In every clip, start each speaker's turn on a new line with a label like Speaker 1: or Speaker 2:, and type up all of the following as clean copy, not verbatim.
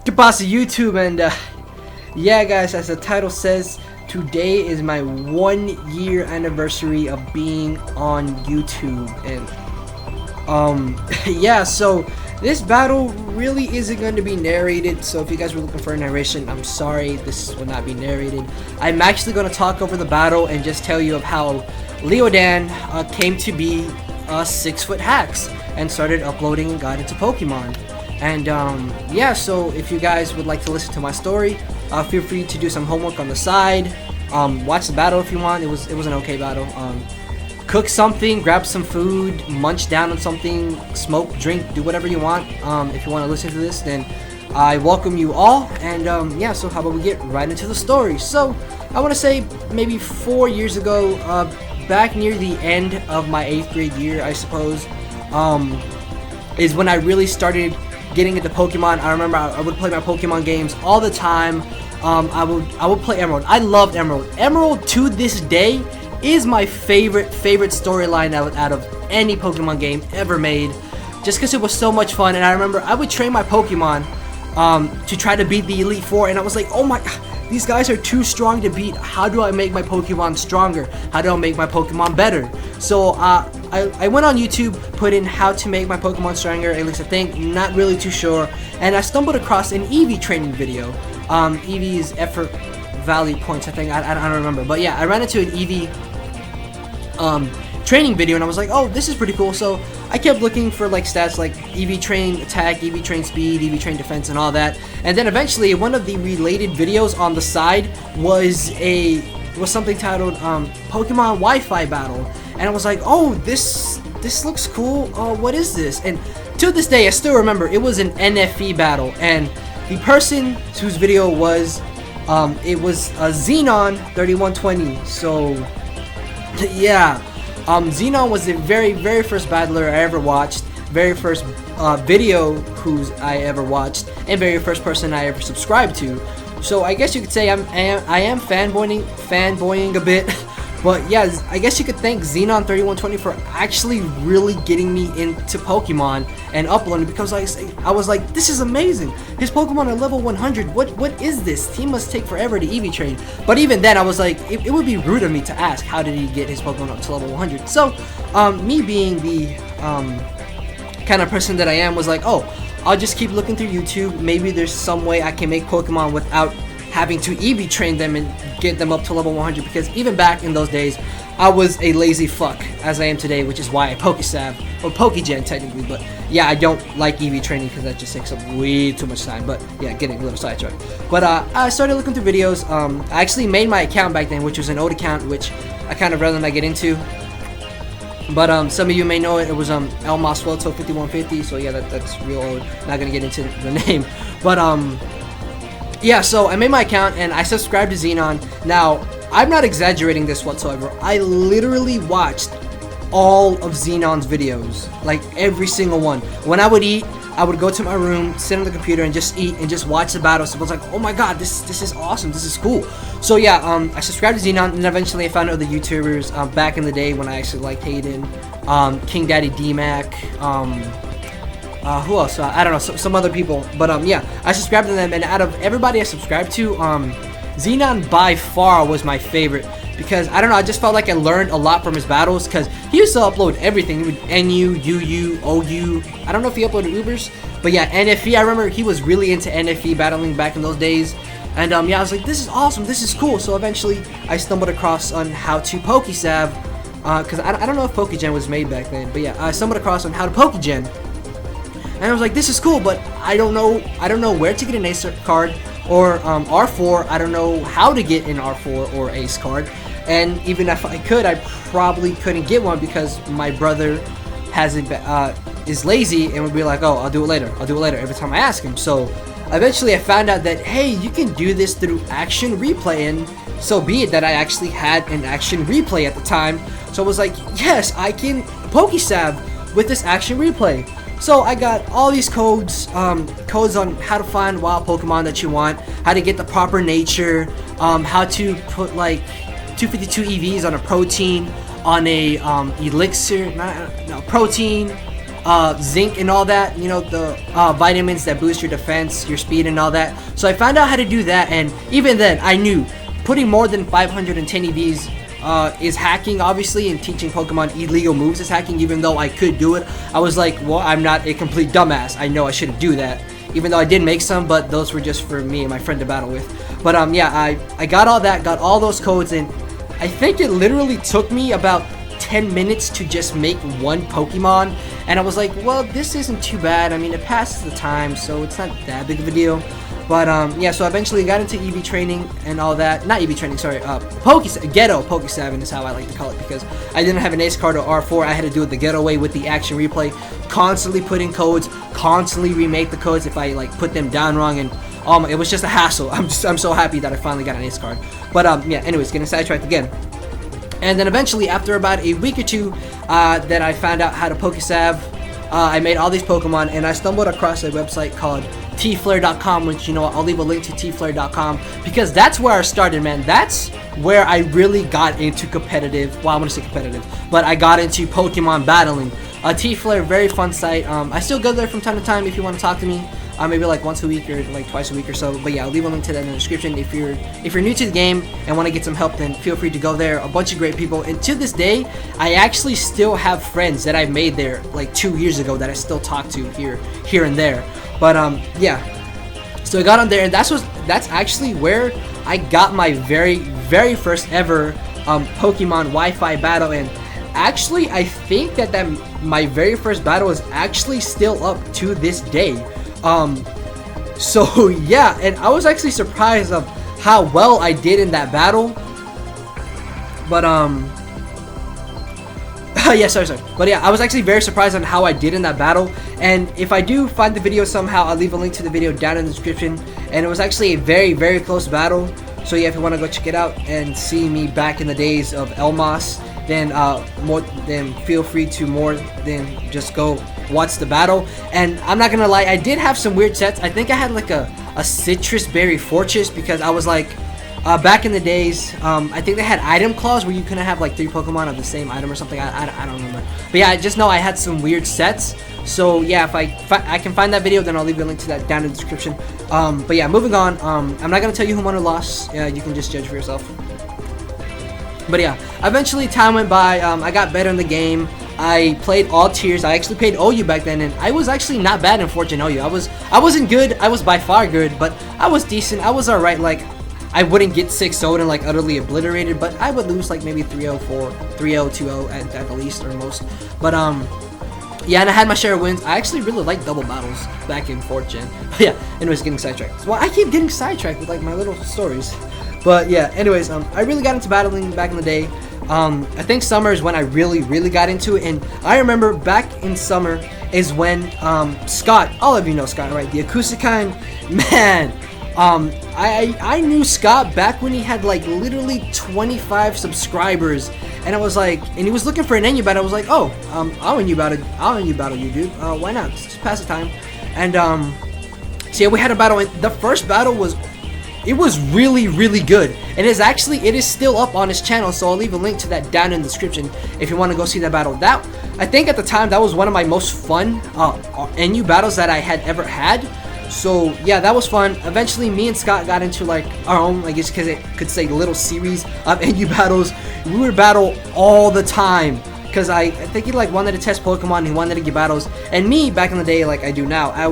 Speaker 1: Kapasa YouTube, and yeah guys, as the title says, today is my 1 year anniversary of being on YouTube. And yeah, so this battle really isn't going to be narrated, so if you guys were looking for a narration, I'm sorry, this will not be narrated. I'm actually going to talk over the battle and just tell you of how Leodan came to be 6-foot hacks and started uploading and got into Pokemon. And yeah, so if you guys would like to listen to my story, feel free to do some homework on the side. Watch the battle if you want. It was an okay battle. Cook something, grab some food, munch down on something, smoke, drink, do whatever you want. If you want to listen to this, then I welcome you all. And yeah, so how about we get right into the story? So I want to say maybe 4 years ago, back near the end of my 8th grade year, I suppose, is when I really started getting into Pokemon. I remember I would play my Pokemon games all the time. I would play Emerald. I loved Emerald. Emerald to this day is my favorite storyline out of any Pokemon game ever made, just because it was so much fun. And I remember I would train my Pokemon to try to beat the Elite Four, and I was like, oh my god, these guys are too strong to beat. How do I make my Pokemon stronger? How do I make my Pokemon better? So I went on YouTube, put in how to make my Pokemon stronger, at least I think, not really too sure, and I stumbled across an Eevee training video. Eevee's effort value points, I think, I don't remember, but yeah, I ran into an Eevee training video, and I was like, oh, this is pretty cool. So I kept looking for like stats like Eevee train attack, Eevee train speed, Eevee train defense, and all that. And then eventually one of the related videos on the side was something titled Pokemon Wi-Fi battle, and I was like, oh, this looks cool. What is this? And to this day I still remember it was an NFE battle, and the person whose video was it was Xenon 3120. So yeah, Xenon was the very first battler I ever watched, very first video I ever watched, and very first person I ever subscribed to. So I guess you could say I am fanboying a bit, but yeah, I guess you could thank Xenon 3120 for actually really getting me into Pokemon and uploading, because I was like, this is amazing. His Pokemon are level 100. What is this? He must take forever to Eevee train. But even then, I was like, it would be rude of me to ask how did he get his Pokemon up to level 100. So me being the kind of person that I am, was like, oh, I'll just keep looking through YouTube. Maybe there's some way I can make Pokemon without having to Eevee train them and get them up to level 100, because even back in those days I was a lazy fuck, as I am today, which is why I Pokestab, or Pokegen technically. But yeah, I don't like Eevee training because that just takes up way too much time. But yeah, getting a little sidetracked. But I started looking through videos. I actually made my account back then, which was an old account, which I kind of rather not get into. But some of you may know it. It was El Masuelto 5150. So yeah, that's real old. Not gonna get into the name. But yeah, so I made my account and I subscribed to Xenon. Now, I'm not exaggerating this whatsoever. I literally watched all of Xenon's videos, like every single one. When I would eat, I would go to my room, sit on the computer, and just eat and just watch the battles. So I was like, oh my god, this is awesome, this is cool. So yeah, I subscribed to Xenon, and eventually I found other YouTubers back in the day when I actually liked Hayden, King Daddy D-Mac, who else? I don't know, some other people. But yeah, I subscribed to them, and out of everybody I subscribed to, Xenon by far was my favorite, because I don't know, I just felt like I learned a lot from his battles, because he used to upload everything. He would NU, UU, OU. I don't know if he uploaded Ubers, but yeah, NFE. I remember he was really into NFE battling back in those days. And yeah, I was like, this is awesome, this is cool. So eventually I stumbled across on how to Pokestab, because I don't know if Pokegen was made back then, but yeah, I stumbled across on how to Pokegen. And I was like, this is cool, but I don't know where to get an Ace card or R4. I don't know how to get an R4 or Ace card. And even if I could, I probably couldn't get one, because my brother is lazy and would be like, oh, I'll do it later every time I ask him. So eventually I found out that, hey, you can do this through action replay, and so be it that I actually had an action replay at the time. So I was like, yes, I can Pokestab with this action replay. So I got all these codes on how to find wild Pokemon that you want, how to get the proper nature, how to put like 252 EVs on a protein, on a elixir, protein, zinc and all that, you know, the vitamins that boost your defense, your speed and all that. So I found out how to do that, and even then I knew putting more than 510 EVs is hacking, obviously, and teaching Pokemon illegal moves is hacking. Even though I could do it, I was like, well, I'm not a complete dumbass. I know I shouldn't do that. Even though I did make some, but those were just for me and my friend to battle with. But yeah, I got all that, got all those codes, and I think it literally took me about 10 minutes to just make one Pokemon. And I was like, well, this isn't too bad. I mean, it passes the time, so it's not that big of a deal. But yeah, so I eventually got into EV training and all that. Not EV training, sorry. Ghetto Poke7 is how I like to call it, because I didn't have an Ace card or R4. I had to do it the ghetto way with the action replay. Constantly put in codes, constantly remake the codes if I like put them down wrong, and it was just a hassle. I'm so happy that I finally got an Ace card. But yeah, anyways, getting sidetracked again. And then eventually, after about a week or two, that I found out how to Pokesav, I made all these Pokemon, and I stumbled across a website called ThePhalanx, which, you know, I'll leave a link to ThePhalanx, because that's where I started, man. That's where I really got into competitive. Well, I'm gonna say competitive, but I got into Pokemon battling. ThePhalanx, very fun site. I still go there from time to time if you want to talk to me. Maybe like once a week or like twice a week or so. But yeah, I'll leave a link to that in the description. If you're new to the game and want to get some help, then feel free to go there. A bunch of great people, and to this day, I actually still have friends that I made there like 2 years ago that I still talk to here and there. But yeah, so I got on there, and that's actually where I got my very first ever Pokemon Wi-Fi battle. And actually, I think that my very first battle is actually still up to this day. So yeah, and I was actually surprised of how well I did in that battle. But yeah, sorry. But yeah, I was actually very surprised on how I did in that battle. And if I do find the video somehow, I'll leave a link to the video down in the description. And it was actually a very close battle. So yeah, if you want to go check it out and see me back in the days of Elmas, then feel free to more than just go watch the battle. And I'm not gonna lie, I did have some weird sets. I think I had like a citrus berry fortress, because I was like, back in the days, I think they had item claws where you couldn't have like 3 Pokemon of the same item or something. I don't remember, but yeah, I just know I had some weird sets. So yeah, if I can find that video, then I'll leave a link to that down in the description. But yeah, moving on. I'm not gonna tell you who won or lost. You can just judge for yourself. But yeah, eventually time went by. I got better in the game. I played all tiers. I actually played OU back then, and I was actually not bad in Fortune OU. I wasn't good. I was by far good, but I was decent. I was alright. Like, I wouldn't get 6-0'd and like utterly obliterated, but I would lose like maybe 3-0, 3-0, 2-0 at the least or most. But yeah, and I had my share of wins. I actually really liked double battles back in 4th gen. But yeah, anyways, getting sidetracked. Well, I keep getting sidetracked with like my little stories. But yeah, anyways, I really got into battling back in the day. I think summer is when I really got into it. And I remember back in summer is when Scott, all of you know Scott, right? The acoustic kind, man. I knew Scott back when he had like literally 25 subscribers, and I was like, and he was looking for an NU battle. I was like, oh, I'll NU battle you, dude. Why not? Just pass the time. And so yeah, we had a battle, and the first battle was really good, and it is still up on his channel, so I'll leave a link to that down in the description if you want to go see that battle. That, I think at the time, that was one of my most fun NU battles that I had ever had. So yeah, that was fun. Eventually me and Scott got into like our own, I guess because it could say, little series of NU battles. We would battle all the time, because I think he like wanted to test Pokemon, and he wanted to get battles. And me back in the day, like I do now, I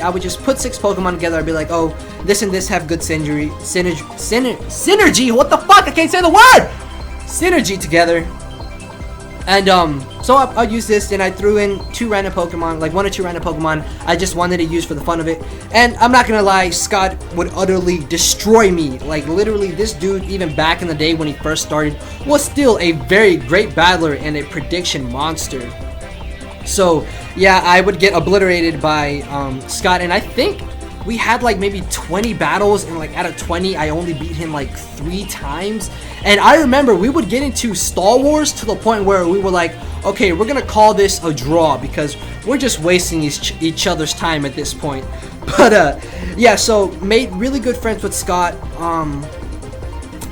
Speaker 1: would just put 6 Pokemon together. I'd be like, oh, this and this have good synergy. What the fuck? I can't say the word. Synergy together. And so I'll use this, and I threw in 2 random Pokemon, like 1 or 2 random Pokemon I just wanted to use for the fun of it. And I'm not gonna lie, Scott would utterly destroy me. Like literally, this dude, even back in the day when he first started, was still a very great battler and a prediction monster. So yeah, I would get obliterated by Scott, and I think we had like maybe 20 battles, and like out of 20 I only beat him like 3 times. And I remember we would get into Star Wars to the point where we were like, okay, we're gonna call this a draw because we're just wasting each other's time at this point. But yeah, so made really good friends with Scott.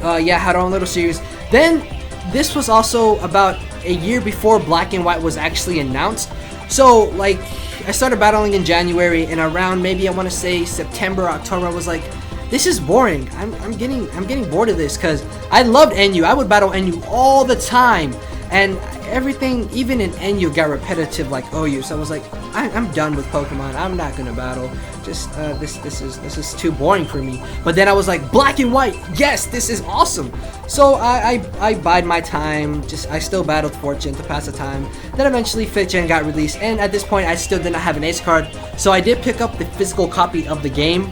Speaker 1: Yeah, had our own little series. Then this was also about a year before Black and White was actually announced. So like I started battling in January, and around maybe I want to say September, October, I was like, this is boring. I'm getting bored of this, because I loved NU. I would battle NU all the time, and everything, even in NU, got repetitive like OU. So I was like, I'm done with Pokemon. I'm not gonna battle. Just this is too boring for me. But then I was like, black and white. Yes, this is awesome. So I bide my time. I still battled 4th Gen to pass the time. Then eventually 5th Gen got released, and at this point I still did not have an ace card. So I did pick up the physical copy of the game.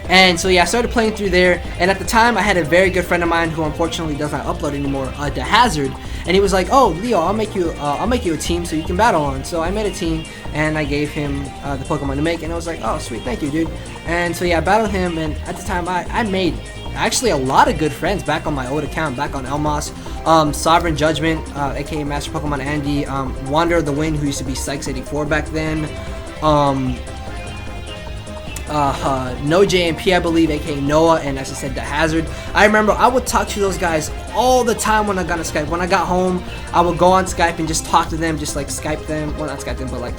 Speaker 1: And so yeah, I started playing through there, and at the time I had a very good friend of mine who unfortunately does not upload anymore, TheHazard, and he was like, "Oh, Leo, I'll make you a team so you can battle on." So I made a team, and I gave him the Pokemon to make, and I was like, "Oh, sweet, thank you, dude." And so yeah, I battled him, and at the time I made actually a lot of good friends back on my old account, back on Elmas, Sovereign Judgment, aka Master Pokemon Andy, Wander of the Wind, who used to be Sykes84 back then, No JMP, I believe, aka Noah, and as I said, TheHazard. I remember I would talk to those guys all the time when I got on Skype. When I got home, I would go on Skype and just talk to them, just like Skype them. Well, not Skype them, but like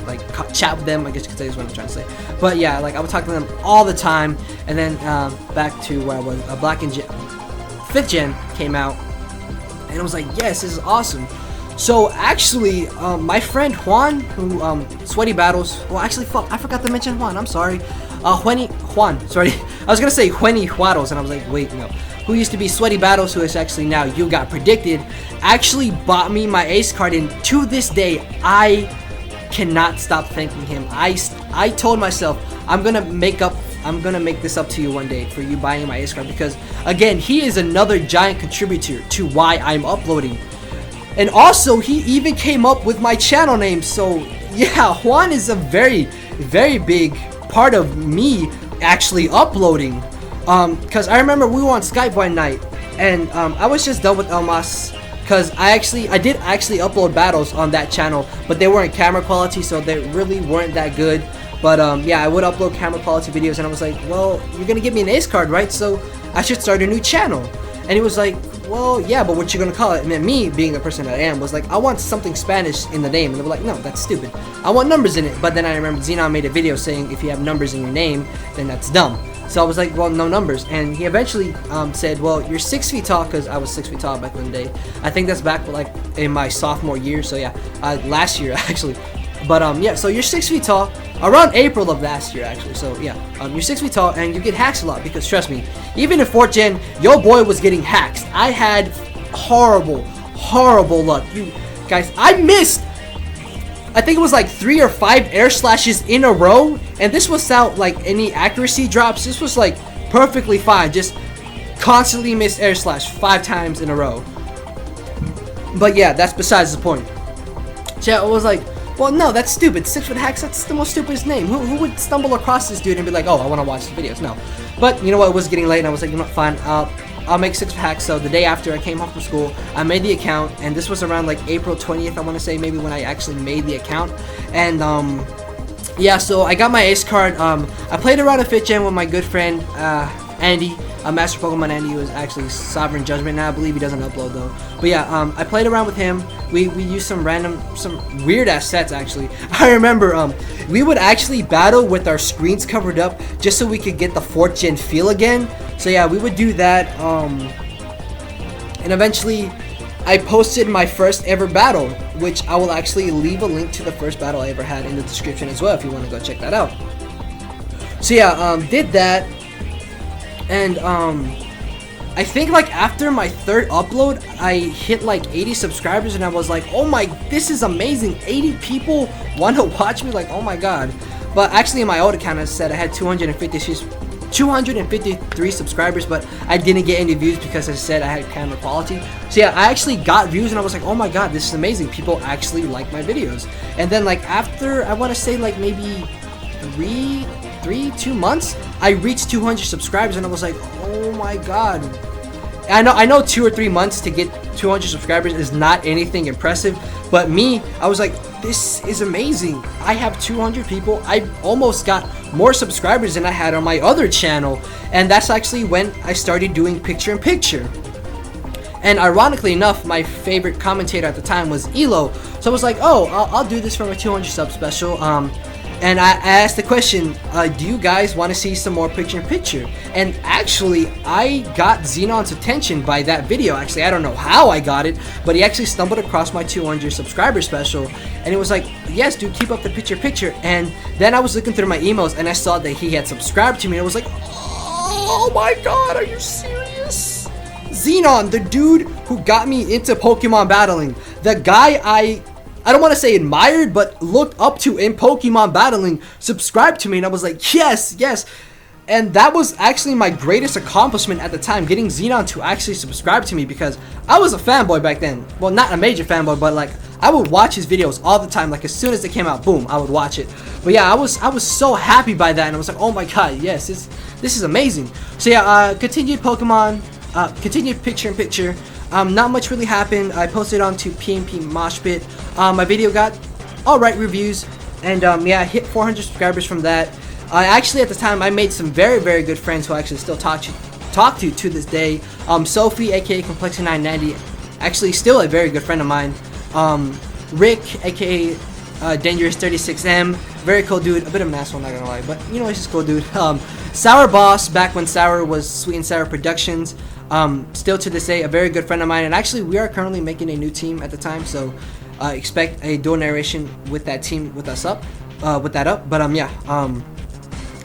Speaker 1: chat with them. I guess you could say is what I'm trying to say. But yeah, like I would talk to them all the time. And then back to where I was, Black and 5th Gen came out, and I was like, yes, this is awesome. So actually, my friend Juan, who Sweaty Battles. Well, actually, fuck, I forgot to mention Juan. I'm sorry. Juan, sorry. I was gonna say Juani Juaros, and I was like, wait, no. Who used to be Sweaty Battles, who is actually now You Got Predicted, actually bought me my ace card, and to this day, I cannot stop thanking him. I told myself, I'm gonna make this up to you one day for you buying my ace card, because again, he is another giant contributor to why I'm uploading. And also, he even came up with my channel name. So yeah, Juan is a very, very big part of me actually uploading, because I remember we were on Skype one night, and I was just done with Elmas, because I did actually upload battles on that channel, but they weren't camera quality, so they really weren't that good. But yeah, I would upload camera quality videos, and I was like, well, you're gonna give me an ace card, right? So I should start a new channel. And he was like, well, yeah, but what you gonna call it? And then me, being the person that I am, was like, I want something Spanish in the name. And they were like, no, that's stupid. I want numbers in it. But then I remember Xenon made a video saying if you have numbers in your name, then that's dumb. So I was like, well, no numbers. And he eventually said, well, you're 6 feet tall, because I was 6 feet tall back in the day. I think that's back like in my sophomore year. So yeah, last year actually. But yeah, so you're 6 feet tall, around April of last year actually. So yeah, you're 6 feet tall, and you get hacks a lot, because trust me, even in 4th Gen, your boy was getting hacks. I had horrible luck. You guys, I missed, I think it was like 3 or 5 air slashes in a row, and this was without like any accuracy drops. This was like perfectly fine, just constantly missed air slash 5 times in a row. But yeah, that's besides the point. So yeah, it was like, well, no, that's stupid. 6 foot hacks, that's the most stupidest name. Who would stumble across this dude and be like, oh, I want to watch the videos? No. But you know what? It was getting late, and I was like, you know what, fine. I'll make 6 foot hacks. So the day after I came home from school, I made the account, and this was around like April 20th, I want to say, maybe, when I actually made the account. And yeah, so I got my ace card. I played around a 5th Gen with my good friend Andy. Master Pokemon Andy, who is actually Sovereign Judgment now. I believe he doesn't upload though. But yeah, I played around with him. We used some weird ass sets actually. I remember we would actually battle with our screens covered up just so we could get the 4th Gen feel again. So yeah, we would do that. And eventually, I posted my first ever battle, which I will actually leave a link to the first battle I ever had in the description as well if you want to go check that out. So yeah, did that. And I think like after my 3rd upload, I hit like 80 subscribers, and I was like, oh my, this is amazing. 80 people want to watch me, like, oh my god. But actually in my old account, I said I had 253 subscribers, but I didn't get any views because I said I had camera quality. So yeah, I actually got views, and I was like, oh my god, this is amazing. People actually like my videos. And then like after, I want to say like maybe 2 months, I reached 200 subscribers, and I was like, oh my god. I know 2 or 3 months to get 200 subscribers is not anything impressive, but me, I was like, this is amazing. I have 200 people. I almost got more subscribers than I had on my other channel, and that's actually when I started doing picture-in-picture. And ironically enough, my favorite commentator at the time was Elo. So I was like, oh, I'll do this for my 200 sub special. And I asked the question, do you guys want to see some more picture-in-picture? And actually, I got Xenon's attention by that video. Actually, I don't know how I got it, but he actually stumbled across my 200 subscriber special, and he was like, yes, dude, keep up the picture-in-picture. And then I was looking through my emails, and I saw that he had subscribed to me, and I was like, oh my god, are you serious? Xenon, the dude who got me into Pokemon battling, the guy I don't want to say admired, but looked up to in Pokemon battling, subscribed to me, and I was like, yes, yes. And that was actually my greatest accomplishment at the time, getting Xenon to actually subscribe to me, because I was a fanboy back then. Well, not a major fanboy, but like, I would watch his videos all the time. Like, as soon as they came out, boom, I would watch it. But yeah, I was so happy by that, and I was like, oh my god, yes, this is amazing. So yeah, continued Pokemon, continued picture-in-picture. Not much really happened. I posted onto Pokemoshpit. My video got alright reviews, and yeah, I hit 400 subscribers from that. Actually, at the time, I made some very, very good friends who I actually still talk to this day. Sophie, aka Complexity990, actually still a very good friend of mine. Rick, aka Dangerous36M, very cool dude. A bit of an asshole, not gonna lie, but you know, he's just a cool dude. Sour Boss, back when Sour was Sweet and Sour Productions. Still to this day, a very good friend of mine, and actually we are currently making a new team at the time, so expect a dual narration with that team with us up, with that up. But yeah,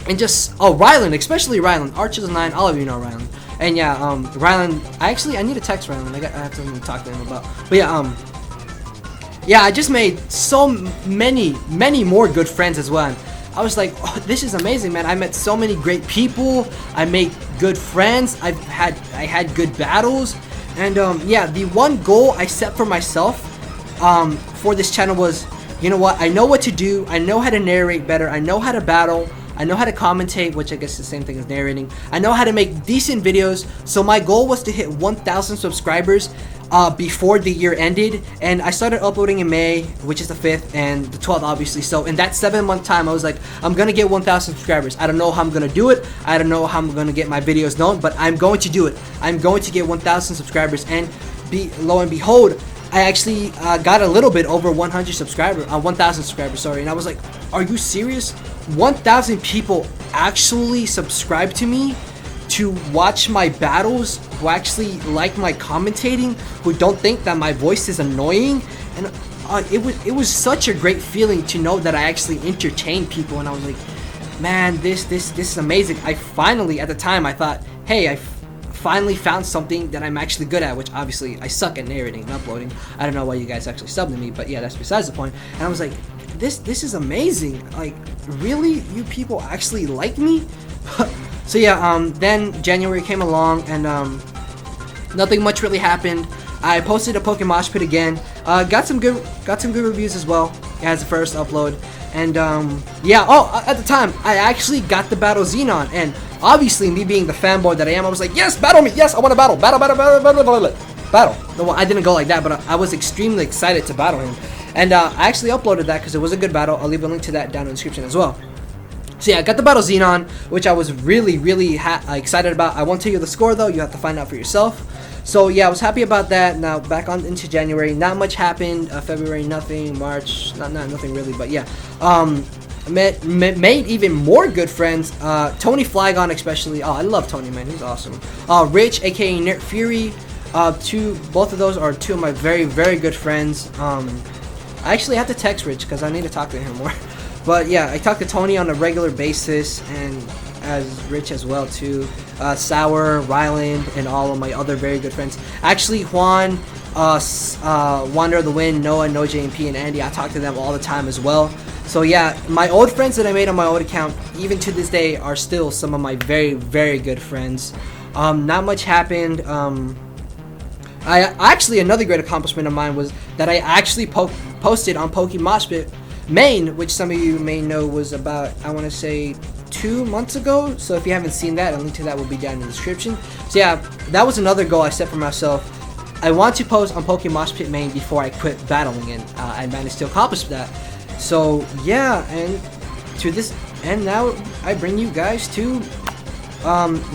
Speaker 1: and just Ryland, especially Ryland, Arches9, all of you know Ryland, and yeah, Ryland. I need to text Ryland. I have something to talk to him about. But yeah, I just made so many more good friends as well. I was like, oh, this is amazing, man. I met so many great people. I made good friends. I had good battles. And yeah, the one goal I set for myself for this channel was, you know what? I know what to do. I know how to narrate better. I know how to battle. I know how to commentate, which I guess is the same thing as narrating. I know how to make decent videos. So my goal was to hit 1,000 subscribers before the year ended, and I started uploading in May, which is the 5th, and the 12th obviously. So in that 7-month time, I was like, I'm gonna get 1,000 subscribers. I don't know how I'm gonna do it. I don't know how I'm gonna get my videos known, but I'm going to do it. I'm going to get 1,000 subscribers, and lo and behold, I actually got a little bit over 1,000 subscribers, sorry. And I was like, are you serious? 1,000 people actually subscribe to me to watch my battles, who actually like my commentating, who don't think that my voice is annoying. And it was such a great feeling to know that I actually entertain people. And I was like, man, this is amazing. I finally, at the time, I thought, hey, I finally found something that I'm actually good at, which obviously I suck at narrating and uploading. I don't know why you guys actually subbed to me, but yeah, that's besides the point. And I was like, this is amazing. Like, really, you people actually like me? So yeah, then January came along, and nothing much really happened. I posted a Pokemoshpit again. Got some good reviews as well as the first upload. And yeah, at the time I actually got the battle Xenon, and obviously me being the fanboy that I am, I was like, yes, battle me, yes, I want to battle. No, I didn't go like that, but I was extremely excited to battle him. And I actually uploaded that because it was a good battle. I'll leave a link to that down in the description as well. So yeah, I got the battle Xenon, which I was really excited about. I won't tell you the score though, you have to find out for yourself. So yeah, I was happy about that. Now back on into January, not much happened. February, nothing. March, nothing really, but yeah. Made even more good friends. Tony Flygon especially. Oh, I love Tony, man, he's awesome. Rich, aka Nerd Fury. Both of those are two of my very good friends. I actually have to text Rich because I need to talk to him more. But yeah, I talk to Tony on a regular basis, and as Rich as well too. Sour, Ryland, and all of my other very good friends. Actually, Juan, Wander of the Wind, Noah, No JMP, and Andy, I talk to them all the time as well. So yeah, my old friends that I made on my old account, even to this day, are still some of my very good friends. Not much happened. Actually, another great accomplishment of mine was that I actually posted on Pokemoshpit main, which some of you may know was about, I want to say, 2 months ago. So if you haven't seen that, a link to that will be down in the description. So yeah, that was another goal I set for myself. I want to post on Pokemoshpit main before I quit battling, and I managed to accomplish that. So yeah, and now I bring you guys to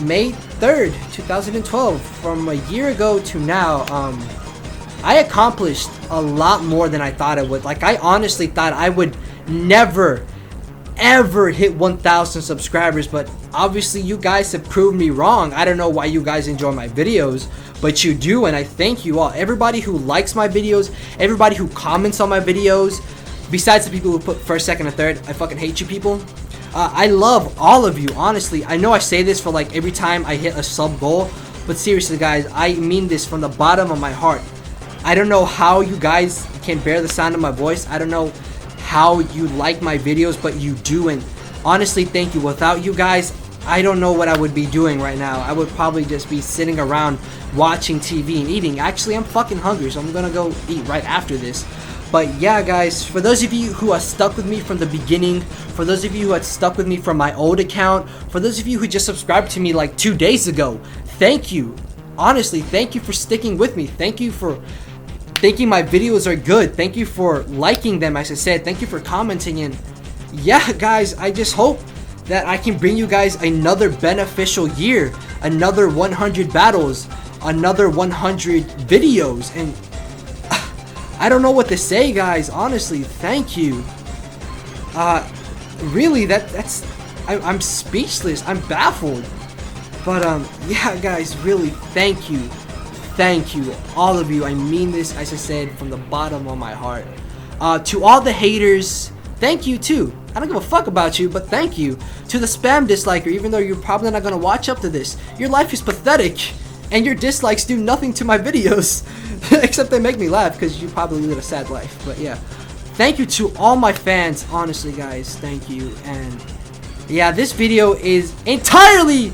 Speaker 1: May 3rd, 2012, from a year ago to now. I accomplished a lot more than I thought I would. Like, I honestly thought I would never ever hit 1,000 subscribers, but obviously you guys have proved me wrong. I don't know why you guys enjoy my videos, but you do, and I thank you all. Everybody who likes my videos, everybody who comments on my videos, besides the people who put first, second, and third, I fucking hate you people. I love all of you, honestly. I know I say this for like every time I hit a sub goal, but seriously guys, I mean this from the bottom of my heart. I don't know how you guys can bear the sound of my voice. I don't know how you like my videos, but you do, and honestly thank you. Without you guys, I don't know what I would be doing right now. I would probably just be sitting around watching TV and eating. Actually, I'm fucking hungry, so I'm gonna go eat right after this. But yeah guys, for those of you who are stuck with me from the beginning, for those of you who had stuck with me from my old account, for those of you who just subscribed to me like 2 days ago, thank you. Honestly, thank you for sticking with me. Thank you for thinking my videos are good. Thank you for liking them, as I said. Thank you for commenting. And yeah guys, I just hope that I can bring you guys another beneficial year, another 100 battles, another 100 videos, and I don't know what to say guys. Honestly, thank you. Really, I'm speechless. I'm baffled. But yeah guys, really thank you. Thank you, all of you. I mean this, as I said, from the bottom of my heart. To all the haters, thank you too. I don't give a fuck about you, but thank you. To the spam disliker, even though you're probably not gonna watch up to this, your life is pathetic, and your dislikes do nothing to my videos, except they make me laugh because you probably live a sad life. But yeah, thank you to all my fans. Honestly, guys, thank you. And yeah, this video is entirely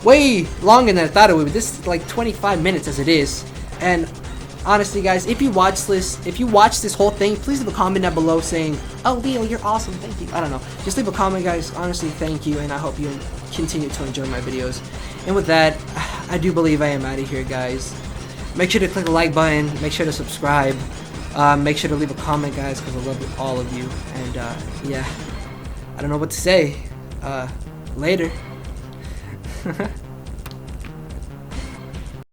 Speaker 1: way longer than I thought it would be. This is like 25 minutes as it is. And honestly guys, if you watch this whole thing, please leave a comment down below saying, oh Leo, you're awesome, thank you. I don't know, just leave a comment guys. Honestly, thank you, and I hope you continue to enjoy my videos. And with that, I do believe I am out of here guys. Make sure to click the like button, make sure to subscribe, make sure to leave a comment guys, because I love all of you. And yeah, I don't know what to say. Later.